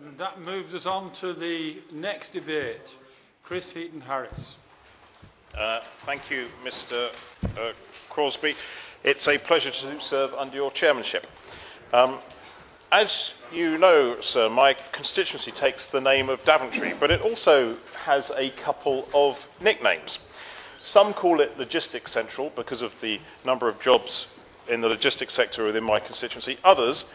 And that moves us on to the next debate. Chris Heaton-Harris. Thank you, Mr. Crosby. It's a pleasure to serve under your chairmanship. As you know, sir, my constituency takes the name of Daventry, but it also has a couple of nicknames. Some call it Logistics Central because of the number of jobs in the logistics sector within my constituency. Others,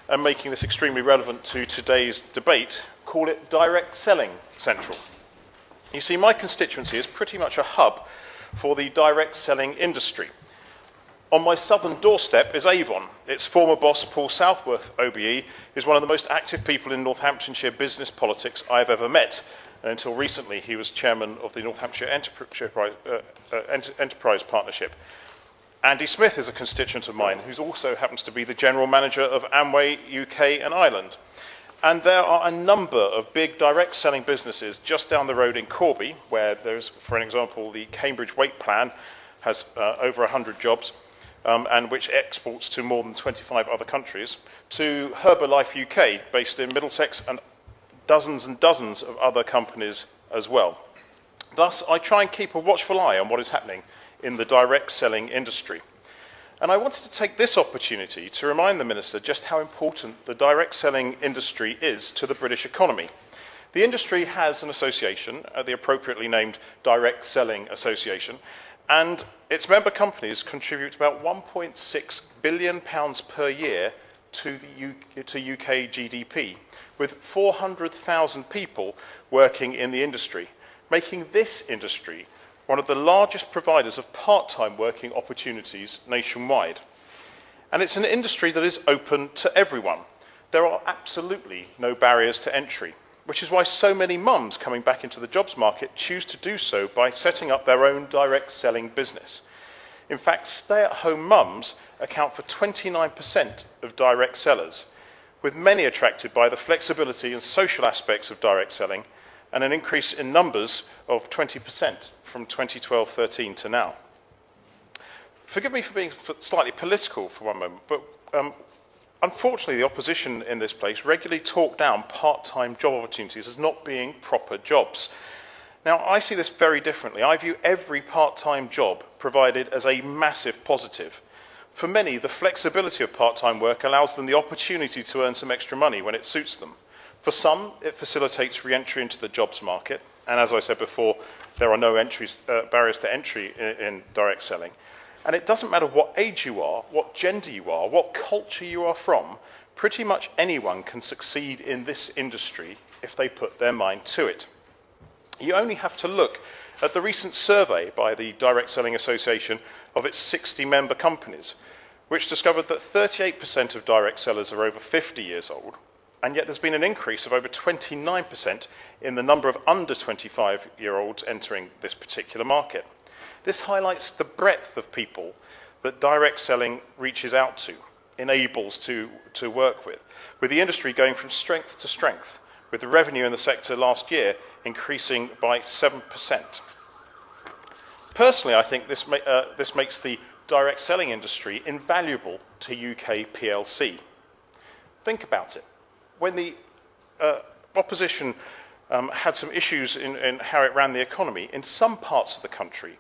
and making this extremely relevant to today's debate, call it Direct Selling Central. You see, my constituency is pretty much a hub for the direct selling industry. On my southern doorstep is Avon. Its former boss, Paul Southworth, OBE, is one of the most active people in Northamptonshire business politics I've ever met. And until recently, he was chairman of the Northamptonshire Enterprise Partnership. Andy Smith is a constituent of mine, who also happens to be the general manager of Amway UK and Ireland. And there are a number of big direct selling businesses just down the road in Corby, where there's, for an example, the Cambridge Weight Plan has over 100 jobs, and which exports to more than 25 other countries, to Herbalife UK, based in Middlesex, and dozens of other companies as well. Thus, I try and keep a watchful eye on what is happening in the direct selling industry. And I wanted to take this opportunity to remind the Minister just how important the direct selling industry is to the British economy. The industry has an association, the appropriately named Direct Selling Association, and its member companies contribute about £1.6 billion per year to UK GDP, with 400,000 people working in the industry, making this industry one of the largest providers of part-time working opportunities nationwide. And it's an industry that is open to everyone. There are absolutely no barriers to entry, which is why so many mums coming back into the jobs market choose to do so by setting up their own direct selling business. In fact, stay-at-home mums account for 29% of direct sellers, with many attracted by the flexibility and social aspects of direct selling, and an increase in numbers of 20% from 2012-13 to now. Forgive me for being slightly political for one moment, but unfortunately the opposition in this place regularly talk down part-time job opportunities as not being proper jobs. Now, I see this very differently. I view every part-time job provided as a massive positive. For many, the flexibility of part-time work allows them the opportunity to earn some extra money when it suits them. For some, it facilitates re-entry into the jobs market, and as I said before, there are no barriers to entry in direct selling. And it doesn't matter what age you are, what gender you are, what culture you are from, pretty much anyone can succeed in this industry if they put their mind to it. You only have to look at the recent survey by the Direct Selling Association of its 60 member companies, which discovered that 38% of direct sellers are over 50 years old, and yet there's been an increase of over 29% in the number of under 25-year-olds entering this particular market. This highlights the breadth of people that direct selling reaches out to, enables to work with the industry going from strength to strength, with the revenue in the sector last year increasing by 7%. Personally, I think this makes the direct selling industry invaluable to UK PLC. Think about it. When the opposition had some issues in how it ran the economy, in some parts of the country,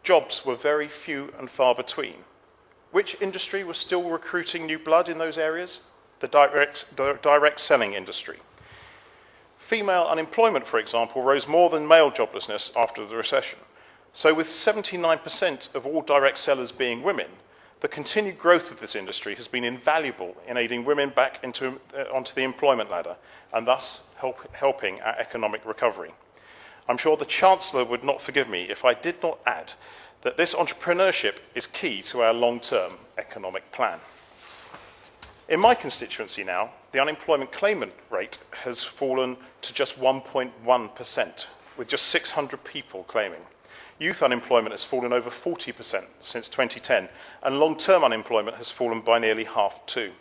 jobs were very few and far between. Which industry was still recruiting new blood in those areas? The direct selling industry. Female unemployment, for example, rose more than male joblessness after the recession. So with 79% of all direct sellers being women, the continued growth of this industry has been invaluable in aiding women back onto the employment ladder, and thus helping our economic recovery. I'm sure the Chancellor would not forgive me if I did not add that this entrepreneurship is key to our long-term economic plan. In my constituency now, the unemployment claimant rate has fallen to just 1.1%, with just 600 people claiming. Youth unemployment has fallen over 40% since 2010, and long-term unemployment has fallen by nearly half too.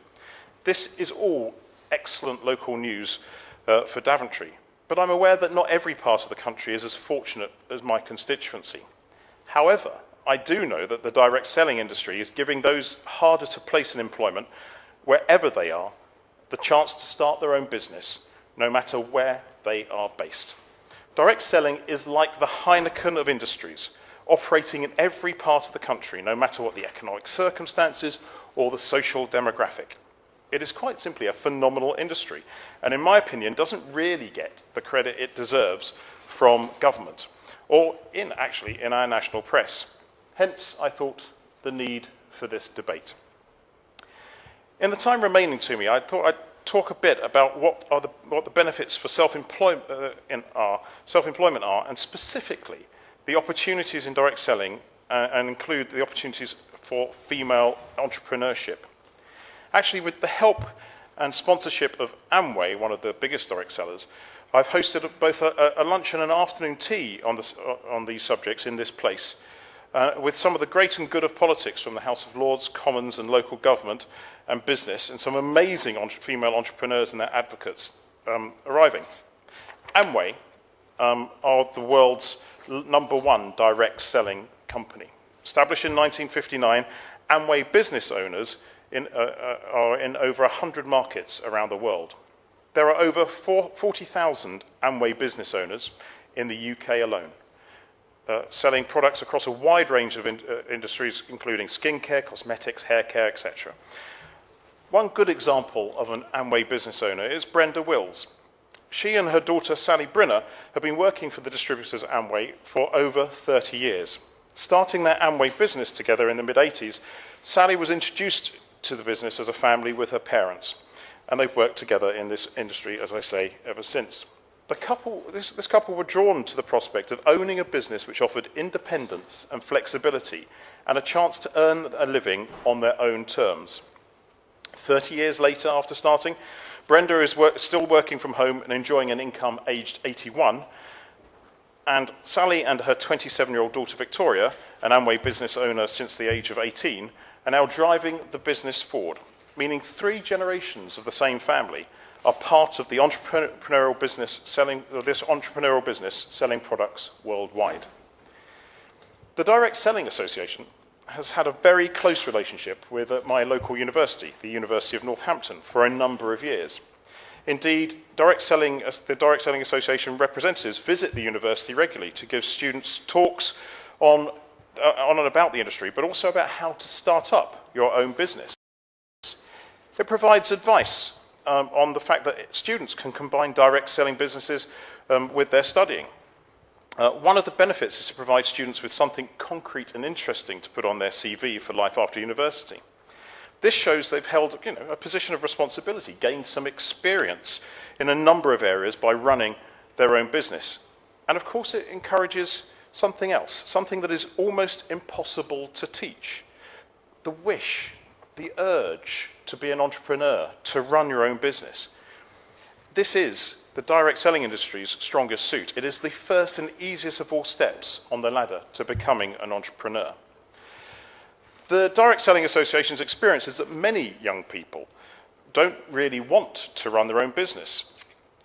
This is all excellent local news for Daventry, but I'm aware that not every part of the country is as fortunate as my constituency. However, I do know that the direct selling industry is giving those harder to place in employment, wherever they are, the chance to start their own business, no matter where they are based. Direct selling is like the Heineken of industries, operating in every part of the country, no matter what the economic circumstances or the social demographic. It is quite simply a phenomenal industry, and in my opinion, doesn't really get the credit it deserves from government, or in our national press. Hence, I thought the need for this debate. In the time remaining to me, I thought I'd talk a bit about what the benefits for self-employment are, and specifically the opportunities in direct selling, and include the opportunities for female entrepreneurship. Actually, with the help and sponsorship of Amway, one of the biggest direct sellers, I've hosted both a lunch and an afternoon tea on these subjects in this place, with some of the great and good of politics from the House of Lords, Commons and local government and business, and some amazing female entrepreneurs and their advocates arriving. Amway are the world's #1 direct selling company. Established in 1959, Amway business owners are in over 100 markets around the world. There are over 40,000 Amway business owners in the UK alone, selling products across a wide range of industries, including skincare, cosmetics, hair care, etc. One good example of an Amway business owner is Brenda Wills. She and her daughter Sally Brinner have been working for the distributors at Amway for over 30 years. Starting their Amway business together in the mid-80s, Sally was introduced to the business as a family with her parents, and they've worked together in this industry, as I say, ever since. This couple were drawn to the prospect of owning a business which offered independence and flexibility and a chance to earn a living on their own terms. 30 years later, after starting, Brenda is still working from home and enjoying an income aged 81, and Sally and her 27-year-old daughter Victoria, an Amway business owner since the age of 18, are now driving the business forward, meaning 3 generations of the same family are part of the entrepreneurial business selling products worldwide. The Direct Selling Association has had a very close relationship with my local university, the University of Northampton, for a number of years. Indeed, the Direct Selling Association representatives visit the university regularly to give students talks on and about the industry, but also about how to start up your own business. It provides advice on the fact that students can combine direct selling businesses with their studying. One of the benefits is to provide students with something concrete and interesting to put on their CV for life after university. This shows they've held a position of responsibility, gained some experience in a number of areas by running their own business. And of course it encourages something else, something that is almost impossible to teach. The wish, the urge to be an entrepreneur, to run your own business. This is the direct selling industry's strongest suit. It is the first and easiest of all steps on the ladder to becoming an entrepreneur. The Direct Selling Association's experience is that many young people don't really want to run their own business.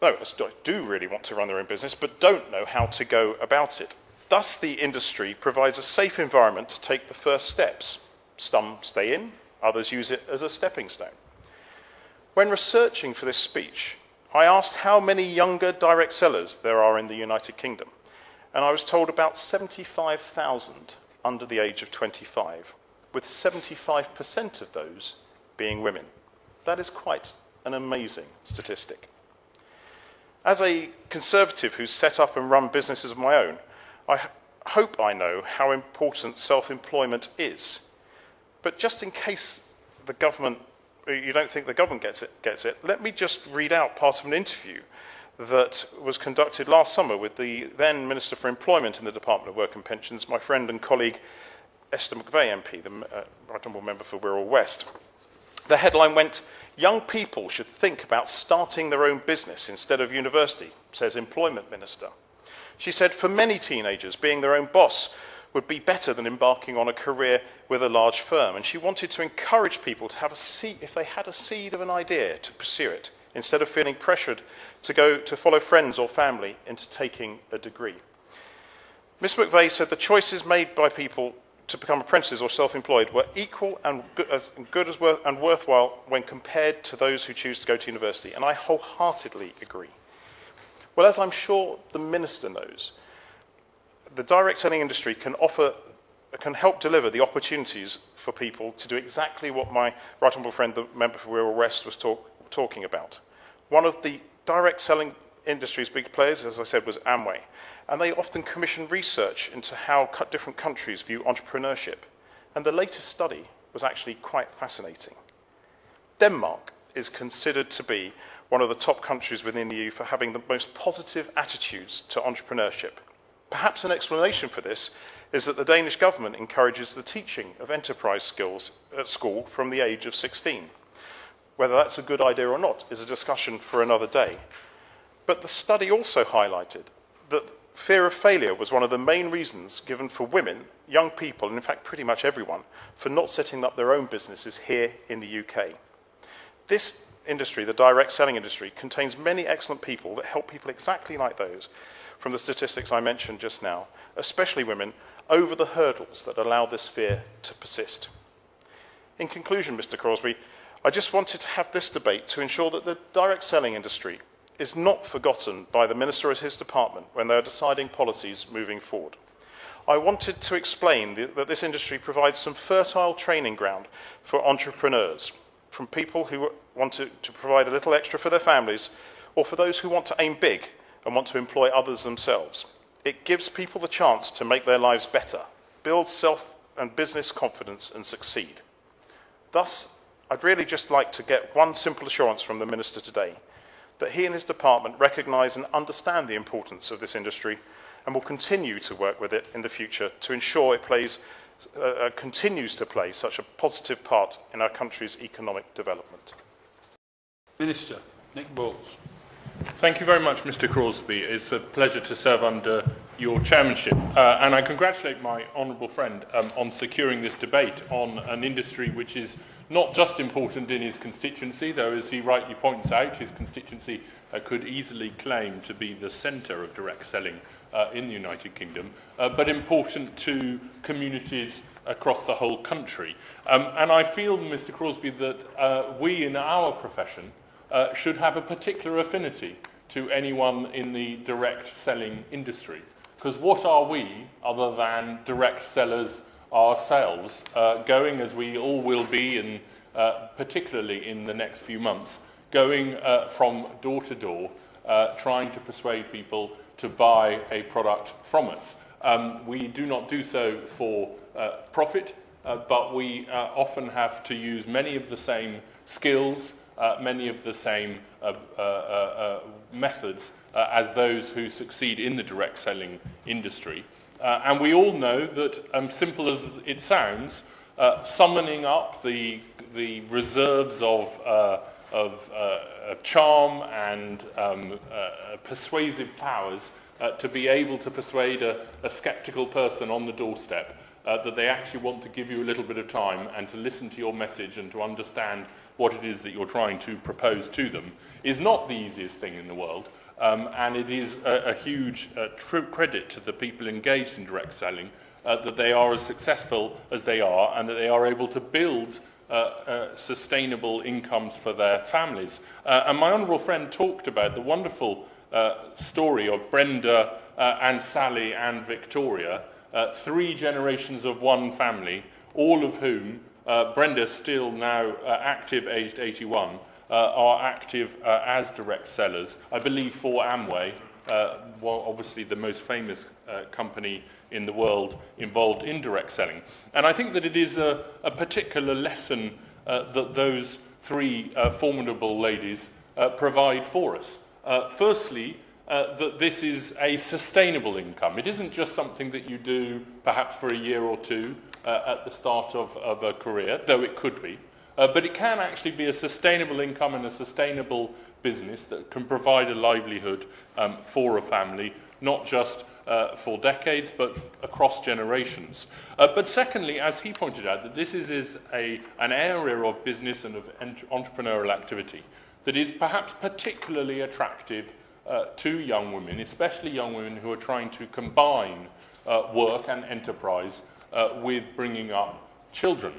No, do really want to run their own business, but don't know how to go about it. Thus, the industry provides a safe environment to take the first steps. Some stay in, others use it as a stepping stone. When researching for this speech, I asked how many younger direct sellers there are in the United Kingdom, and I was told about 75,000 under the age of 25, with 75% of those being women. That is quite an amazing statistic. As a conservative who's set up and run businesses of my own, I hope I know how important self-employment is. But just in case you don't think the government gets it, let me just read out part of an interview that was conducted last summer with the then Minister for Employment in the Department of Work and Pensions, my friend and colleague Esther McVey MP, the Right Honourable Member for Wirral West. The headline went, "Young people should think about starting their own business instead of university," says Employment Minister. She said, for many teenagers, being their own boss would be better than embarking on a career with a large firm. And she wanted to encourage people to have a seed, if they had a seed of an idea, to pursue it, instead of feeling pressured to follow friends or family into taking a degree. Ms. McVey said the choices made by people to become apprentices or self-employed were equal and worthwhile when compared to those who choose to go to university. And I wholeheartedly agree. Well, as I'm sure the Minister knows, the direct selling industry can help deliver the opportunities for people to do exactly what my right honourable friend, the member for Wirral West, was talking about. One of the direct selling industry's big players, as I said, was Amway, and they often commission research into how different countries view entrepreneurship. And the latest study was actually quite fascinating. Denmark is considered to be one of the top countries within the EU for having the most positive attitudes to entrepreneurship. Perhaps an explanation for this is that the Danish government encourages the teaching of enterprise skills at school from the age of 16. Whether that's a good idea or not is a discussion for another day. But the study also highlighted that fear of failure was one of the main reasons given for women, young people, and in fact pretty much everyone, for not setting up their own businesses here in the UK. This industry, the direct selling industry, contains many excellent people that help people exactly like those from the statistics I mentioned just now, especially women, over the hurdles that allow this fear to persist. In conclusion, Mr. Crosby, I just wanted to have this debate to ensure that the direct selling industry is not forgotten by the Minister and his department when they are deciding policies moving forward. I wanted to explain that this industry provides some fertile training ground for entrepreneurs, from people who want to provide a little extra for their families, or for those who want to aim big and want to employ others themselves. It gives people the chance to make their lives better, build self and business confidence, and succeed. Thus, I'd really just like to get one simple assurance from the Minister today, that he and his department recognise and understand the importance of this industry and will continue to work with it in the future to ensure it continues to play such a positive part in our country's economic development. Minister, Nick Bowles. Thank you very much, Mr. Crosby. It's a pleasure to serve under your chairmanship. And I congratulate my honourable friend on securing this debate on an industry which is not just important in his constituency, though, as he rightly points out, his constituency could easily claim to be the centre of direct selling in the United Kingdom, but important to communities across the whole country. And I feel, Mr. Crosby, that we in our profession should have a particular affinity to anyone in the direct selling industry. Because what are we, other than direct sellers ourselves, going, as we all will be, and particularly in the next few months, going from door to door, trying to persuade people to buy a product from us. We do not do so for profit, but we often have to use many of the same skills, many of the same methods as those who succeed in the direct selling industry. And we all know that, simple as it sounds, summoning up the reserves of charm and persuasive powers to be able to persuade a sceptical person on the doorstep that they actually want to give you a little bit of time and to listen to your message and to understand what it is that you're trying to propose to them is not the easiest thing in the world. And it is a huge credit to the people engaged in direct selling that they are as successful as they are and that they are able to build sustainable incomes for their families. And my honourable friend talked about the wonderful story of Brenda and Sally and Victoria, 3 generations of one family, all of whom, Brenda still now active, aged 81, are active as direct sellers, I believe for Amway, obviously the most famous company in the world involved in direct selling. And I think that it is a particular lesson that those 3 formidable ladies provide for us. Firstly, that this is a sustainable income. It isn't just something that you do perhaps for a year or two at the start of a career, though it could be. But it can actually be a sustainable income and a sustainable business that can provide a livelihood for a family, not just for decades, but across generations. But secondly, as he pointed out, that this is an area of business and of entrepreneurial activity that is perhaps particularly attractive to young women, especially young women who are trying to combine work and enterprise with bringing up children.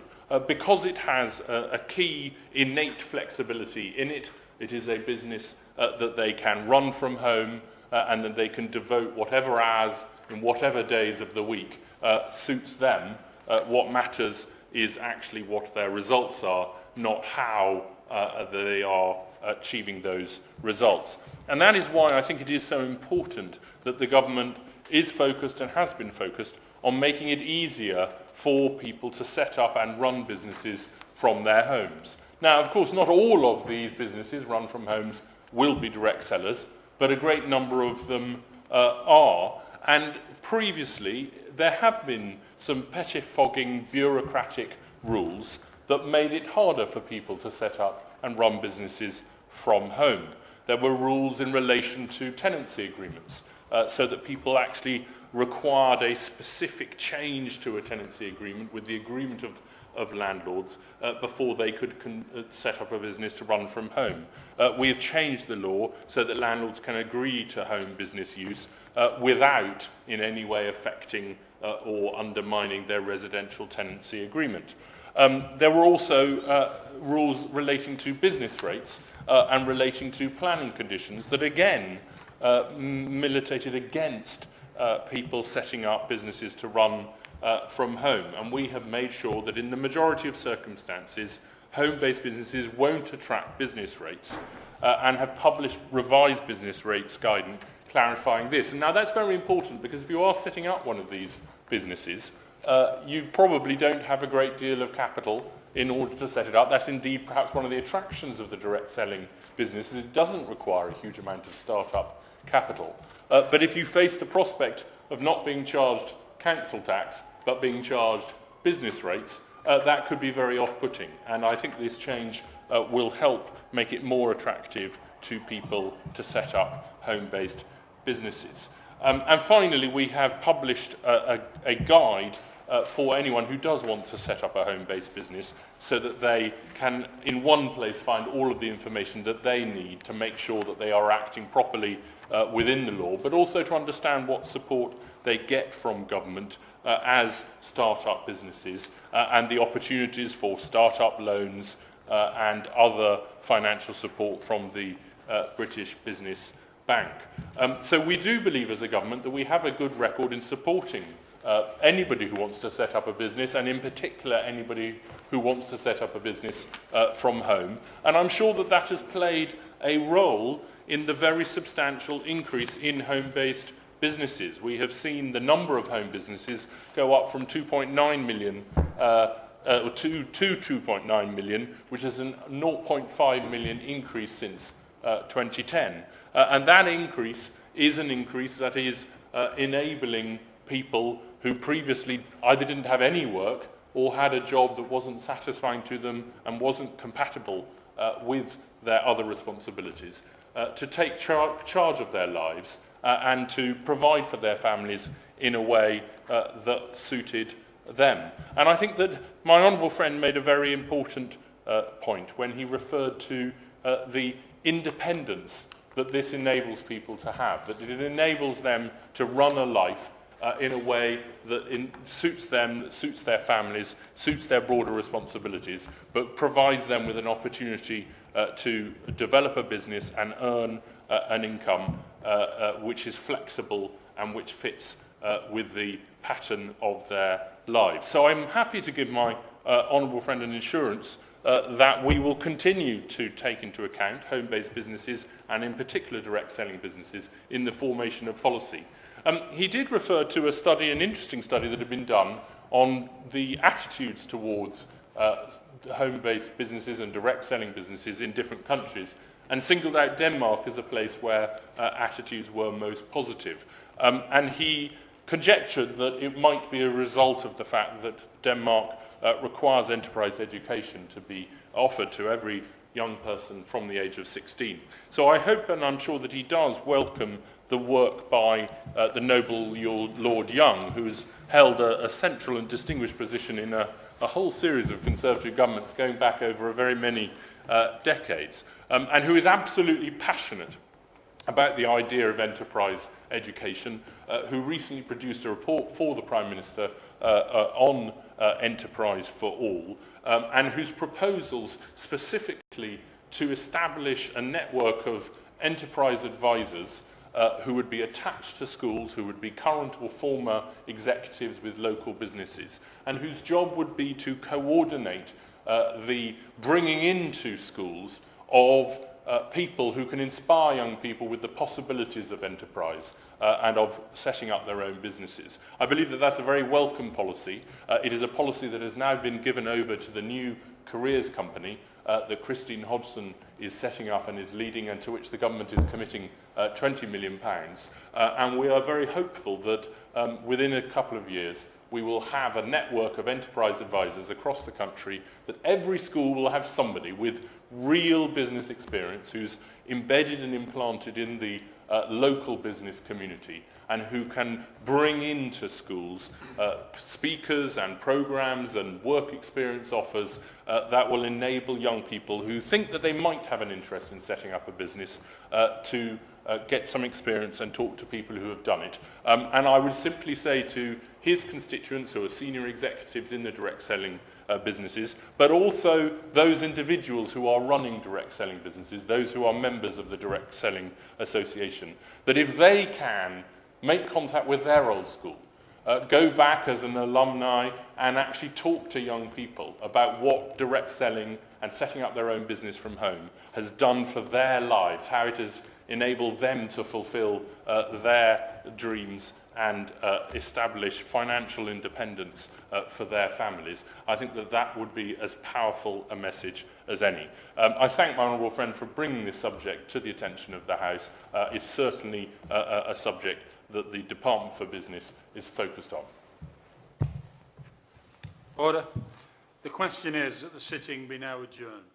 Because it has a key innate flexibility in it. It is a business that they can run from home, and that they can devote whatever hours in whatever days of the week suits them. What matters is actually what their results are, not how they are achieving those results. And that is why I think it is so important that the government is focused and has been focused on making it easier for people to set up and run businesses from their homes. Now, of course, not all of these businesses run from homes will be direct sellers, but a great number of them are. And previously, there have been some pettifogging bureaucratic rules that made it harder for people to set up and run businesses from home. There were rules in relation to tenancy agreements, so that people actually required a specific change to a tenancy agreement with the agreement of landlords before they could set up a business to run from home. We have changed the law so that landlords can agree to home business use without in any way affecting or undermining their residential tenancy agreement. There were also rules relating to business rates and relating to planning conditions that again militated against people setting up businesses to run from home. And we have made sure that in the majority of circumstances, home-based businesses won't attract business rates and have published revised business rates guidance clarifying this. And now that's very important because if you are setting up one of these businesses, you probably don't have a great deal of capital in order to set it up. That's indeed perhaps one of the attractions of the direct selling business, is it doesn't require a huge amount of start-up capital. But if you face the prospect of not being charged council tax, but being charged business rates, that could be very off-putting. And I think this change will help make it more attractive to people to set up home-based businesses. And finally, we have published a guide for anyone who does want to set up a home-based business so that they can, in one place, find all of the information that they need to make sure that they are acting properly within the law, but also to understand what support they get from government as start-up businesses and the opportunities for start-up loans and other financial support from the British Business Bank. So we do believe as a government that we have a good record in supporting anybody who wants to set up a business, and in particular anybody who wants to set up a business from home. And I'm sure that that has played a role in the very substantial increase in home-based businesses. We have seen the number of home businesses go up from 2.9 million to 2.9 million, which is a 0.5 million increase since 2010. And that increase is an increase that is enabling people who previously either didn't have any work or had a job that wasn't satisfying to them and wasn't compatible with their other responsibilities to take charge of their lives and to provide for their families in a way that suited them. And I think that my honourable friend made a very important point when he referred to the independence that this enables people to have, that it enables them to run a life in a way that suits them, that suits their families, suits their broader responsibilities, but provides them with an opportunity to develop a business and earn an income which is flexible and which fits with the pattern of their lives. So I'm happy to give my honourable friend an assurance that we will continue to take into account home-based businesses and in particular direct selling businesses in the formation of policy. He did refer to a study, an interesting study that had been done on the attitudes towards home-based businesses and direct selling businesses in different countries and singled out Denmark as a place where attitudes were most positive. And he conjectured that it might be a result of the fact that Denmark requires enterprise education to be offered to every young person from the age of 16. So I hope, and I'm sure that he does, welcome the work by the noble Lord Young, who has held a central and distinguished position in a whole series of Conservative governments going back over very many decades, and who is absolutely passionate about the idea of enterprise education, who recently produced a report for the Prime Minister on enterprise for all, and whose proposals specifically to establish a network of enterprise advisors who would be attached to schools, who would be current or former executives with local businesses, and whose job would be to coordinate the bringing into schools of people who can inspire young people with the possibilities of enterprise and of setting up their own businesses. I believe that that's a very welcome policy. It is a policy that has now been given over to the new careers company that Christine Hodgson is setting up and is leading, and to which the government is committing £20 million. And we are very hopeful that within a couple of years we will have a network of enterprise advisors across the country, that every school will have somebody with real business experience who's embedded and implanted in the local business community, and who can bring into schools speakers and programs and work experience offers that will enable young people who think that they might have an interest in setting up a business to get some experience and talk to people who have done it. And I would simply say to his constituents, who are senior executives in the direct selling businesses, but also those individuals who are running direct selling businesses, those who are members of the Direct Selling Association, that if they can make contact with their old school, go back as an alumni and actually talk to young people about what direct selling and setting up their own business from home has done for their lives, how it has enabled them to fulfill their dreams and establish financial independence for their families, I think that that would be as powerful a message as any. I thank my honourable friend for bringing this subject to the attention of the House. It's certainly a subject that the Department for Business is focused on. Order. The question is that the sitting be now adjourned.